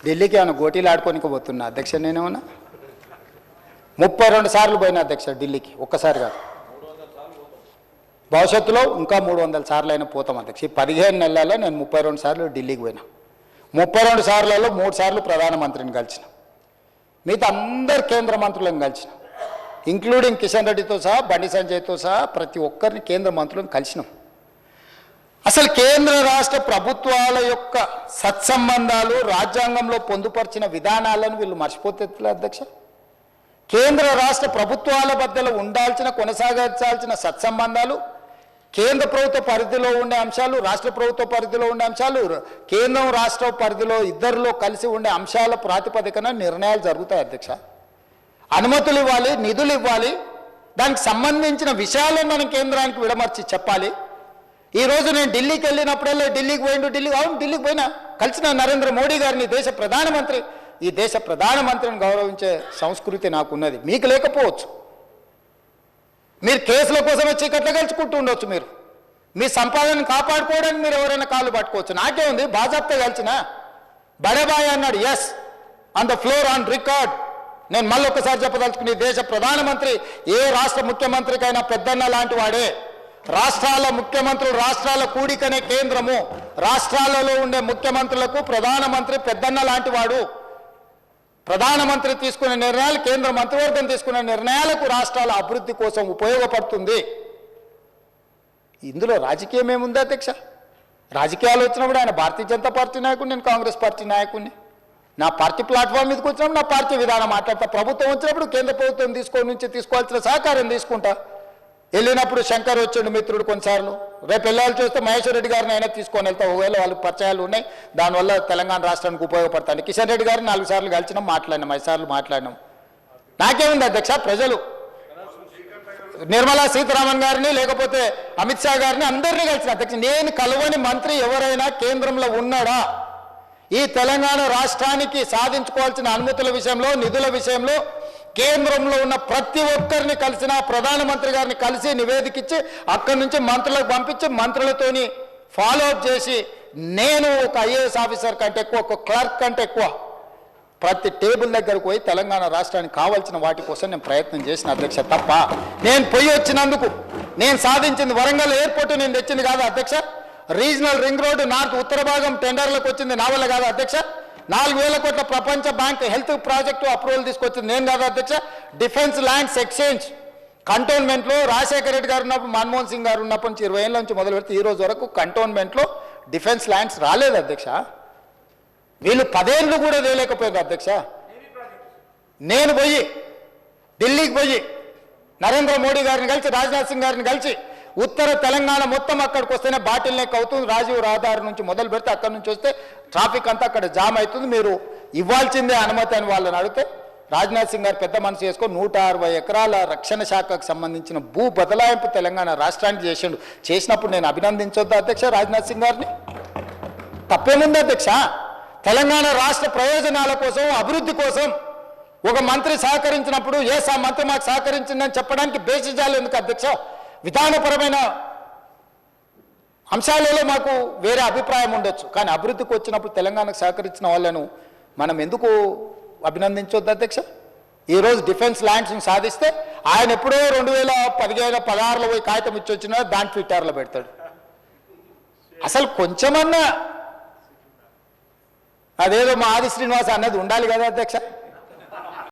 ఢిల్లీకి ఏమైనా గోటీలు ఆడుకోనికి పోతున్నా అధ్యక్ష. నేనేమన్నా 32 సార్లు పోయినా అధ్యక్ష ఢిల్లీకి, ఒక్కసారి కాదు. భవిష్యత్తులో ఇంకా 300 సార్లు అయినా పోతాం అధ్యక్ష. ఈ 15 నెలల్లో నేను 32 సార్లు ఢిల్లీకి పోయినా. 32 సార్లలో 3 సార్లు ప్రధానమంత్రిని కలిసిన, మిగతా అందరు కేంద్ర మంత్రులను కలిసిన, ఇంక్లూడింగ్ కిషన్ రెడ్డితో సహా, బండి సంజయ్తో సహా ప్రతి ఒక్కరిని కేంద్ర మంత్రులను కలిసినాం. అసలు కేంద్ర రాష్ట్ర ప్రభుత్వాల యొక్క సత్సంబంధాలు రాజ్యాంగంలో పొందుపరిచిన విధానాలను వీళ్ళు మర్చిపోతే అధ్యక్ష. కేంద్ర రాష్ట్ర ప్రభుత్వాల మధ్యలో ఉండాల్సిన, కొనసాగించాల్సిన సత్సంబంధాలు, కేంద్ర ప్రభుత్వ పరిధిలో ఉండే అంశాలు, రాష్ట్ర ప్రభుత్వ పరిధిలో ఉండే అంశాలు, కేంద్రం రాష్ట్ర పరిధిలో ఇద్దరిలో కలిసి ఉండే అంశాల ప్రాతిపదికన నిర్ణయాలు జరుగుతాయి అధ్యక్ష. అనుమతులు ఇవ్వాలి, నిధులు ఇవ్వాలి, దానికి సంబంధించిన విషయాలను మనం కేంద్రానికి విడమర్చి చెప్పాలి. ఈరోజు నేను ఢిల్లీకి వెళ్ళినప్పుడల్లా ఢిల్లీకి ఢిల్లీకి పోయినా, కలిసిన నరేంద్ర మోడీ గారిని, దేశ ప్రధానమంత్రి. ఈ దేశ ప్రధానమంత్రిని గౌరవించే సంస్కృతి నాకున్నది, మీకు లేకపోవచ్చు. మీరు కేసుల కోసమే చీకట్లో గెలుచుకుంటూ ఉండొచ్చు. మీరు మీ సంపాదనను కాపాడుకోవడానికి మీరు ఎవరైనా కాళ్ళు పట్టుకోవచ్చు. నాకే ఉంది, బాజాప్తా గెలిచిన బడేబాయ్ అన్నాడు. Yes, on the floor, on record. నేను మళ్ళీ ఒక్కసారి చెప్పదలుచుకుని, దేశ ప్రధానమంత్రి ఏ రాష్ట్ర ముఖ్యమంత్రికైనా పెద్దన్న లాంటి వాడే. రాష్ట్రాల ముఖ్యమంత్రులు, రాష్ట్రాల కూడికనే కేంద్రము. రాష్ట్రాలలో ఉండే ముఖ్యమంత్రులకు ప్రధానమంత్రి పెద్దన్న లాంటి వాడు. ప్రధానమంత్రి తీసుకునే నిర్ణయాలు, కేంద్ర మంత్రివర్గం తీసుకునే నిర్ణయాలకు రాష్ట్రాల అభివృద్ధి కోసం ఉపయోగపడుతుంది. ఇందులో రాజకీయం ఏముంది అధ్యక్ష? రాజకీయాలు వచ్చినప్పుడు ఆయన భారతీయ జనతా పార్టీ నాయకుడు, నేను కాంగ్రెస్ పార్టీ నాయకుడిని. నా పార్టీ ప్లాట్ఫామ్ మీదకి వచ్చినప్పుడు నా పార్టీ విధానం మాట్లాడతా. ప్రభుత్వం వచ్చినప్పుడు కేంద్ర ప్రభుత్వం తీసుకోవాల్సిన సహకారం తీసుకుంటా. వెళ్ళినప్పుడు శంకర్ వచ్చిండు మిత్రుడు కొన్నిసార్లు. రేపు వెళ్ళాలి చూస్తే మహేశ్వర్ రెడ్డి గారిని అయినా తీసుకొని వెళ్తా. ఒకవేళ వాళ్ళకి పరిచయాలు ఉన్నాయి, దానివల్ల తెలంగాణ రాష్ట్రానికి ఉపయోగపడతాను. కిషన్ రెడ్డి గారిని 4 సార్లు కలిసినాం, మాట్లాడినాం, 5 సార్లు మాట్లాడినాం. నాకేముంది అధ్యక్ష? ప్రజలు నిర్మలా సీతారామన్ గారిని, లేకపోతే అమిత్ షా గారిని, అందరినీ కలిసిన అధ్యక్ష. నేను కలవని మంత్రి ఎవరైనా కేంద్రంలో ఉన్నాడా? ఈ తెలంగాణ రాష్ట్రానికి సాధించుకోవాల్సిన అనుమతుల విషయంలో, నిధుల విషయంలో కేంద్రంలో ఉన్న ప్రతి ఒక్కరిని కలిసిన, ప్రధానమంత్రి గారిని కలిసి నివేదిక ఇచ్చి అక్కడి నుంచి మంత్రులకు పంపించి మంత్రులతోని ఫాలో అప్ చేసి, నేను ఒక ఐఏఎస్ ఆఫీసర్ కంటే ఎక్కువ, ఒక క్లర్క్ కంటే ఎక్కువ ప్రతి టేబుల్ దగ్గరకు పోయి తెలంగాణ రాష్ట్రానికి కావాల్సిన వాటి కోసం నేను ప్రయత్నం చేసిన అధ్యక్ష. తప్ప నేను పోయి వచ్చినందుకు నేను సాధించింది వరంగల్ ఎయిర్పోర్ట్ నేను తెచ్చింది కాదు అధ్యక్ష. రీజనల్ రింగ్ రోడ్డు నార్త్ ఉత్తర భాగం టెండర్లకు వచ్చింది నా వల్ల కాదు అధ్యక్ష. 4,000 కోట్ల ప్రపంచ బ్యాంక్ హెల్త్ ప్రాజెక్టు అప్రూవల్ తీసుకొచ్చింది నేను కాదు అధ్యక్ష. డిఫెన్స్ ల్యాండ్స్ ఎక్స్చేంజ్ కంటోన్మెంట్లో రాజశేఖర రెడ్డి గారు ఉన్నప్పుడు, మన్మోహన్ సింగ్ గారు ఉన్నప్పటి నుంచి 20 ఏళ్ళ నుంచి మొదలు పెడితే ఈ రోజు వరకు కంటోన్మెంట్లో డిఫెన్స్ ల్యాండ్స్ రాలేదు అధ్యక్ష. వీళ్ళు 10 ఏళ్ళు కూడా వేయలేకపోయారు అధ్యక్ష. నేను పోయి ఢిల్లీకి పోయి నరేంద్ర మోడీ గారిని కలిసి, రాజ్నాథ్ సింగ్ గారిని కలిసి, ఉత్తర తెలంగాణ మొత్తం అక్కడికి వస్తేనే బాటిల్ నెక్ అవుతుంది. రాజీవ్ రహదారి నుంచి మొదలు పెడితే అక్కడి నుంచి వస్తే ట్రాఫిక్ అంతా అక్కడ జామ్ అవుతుంది, మీరు ఇవ్వాల్సిందే అనుమతి అని వాళ్ళని అడిగితే, రాజ్నాథ్ సింగ్ గారు పెద్ద మనసు చేసుకొని 160 ఎకరాల రక్షణ శాఖకు సంబంధించిన భూ బదలాయింపు తెలంగాణ రాష్ట్రానికి చేసిండు. చేసినప్పుడు నేను అభినందించొద్దా అధ్యక్ష రాజ్నాథ్ సింగ్ గారిని? తప్పేముంది అధ్యక్ష? తెలంగాణ రాష్ట్ర ప్రయోజనాల కోసం, అభివృద్ధి కోసం ఒక మంత్రి సహకరించినప్పుడు ఆ మంత్రి మాకు సహకరించిందని చెప్పడానికి బేసిజాలు ఎందుకు అధ్యక్ష? విధానపరమైన అంశాలలో మాకు వేరే అభిప్రాయం ఉండొచ్చు, కానీ అభివృద్ధికి వచ్చినప్పుడు తెలంగాణకు సహకరించిన వాళ్ళను మనం ఎందుకు అభినందించొద్దు అధ్యక్ష? ఈరోజు డిఫెన్స్ ల్యాండ్స్ని సాధిస్తే ఆయన ఎప్పుడో 2015-16లో పోయి కాగితం ఇచ్చి వచ్చినా దాని ట్విట్టర్లో పెడతాడు. అసలు కొంచెమన్నా అదేదో మా ఆది శ్రీనివాస్ అన్నది ఉండాలి కదా అధ్యక్ష.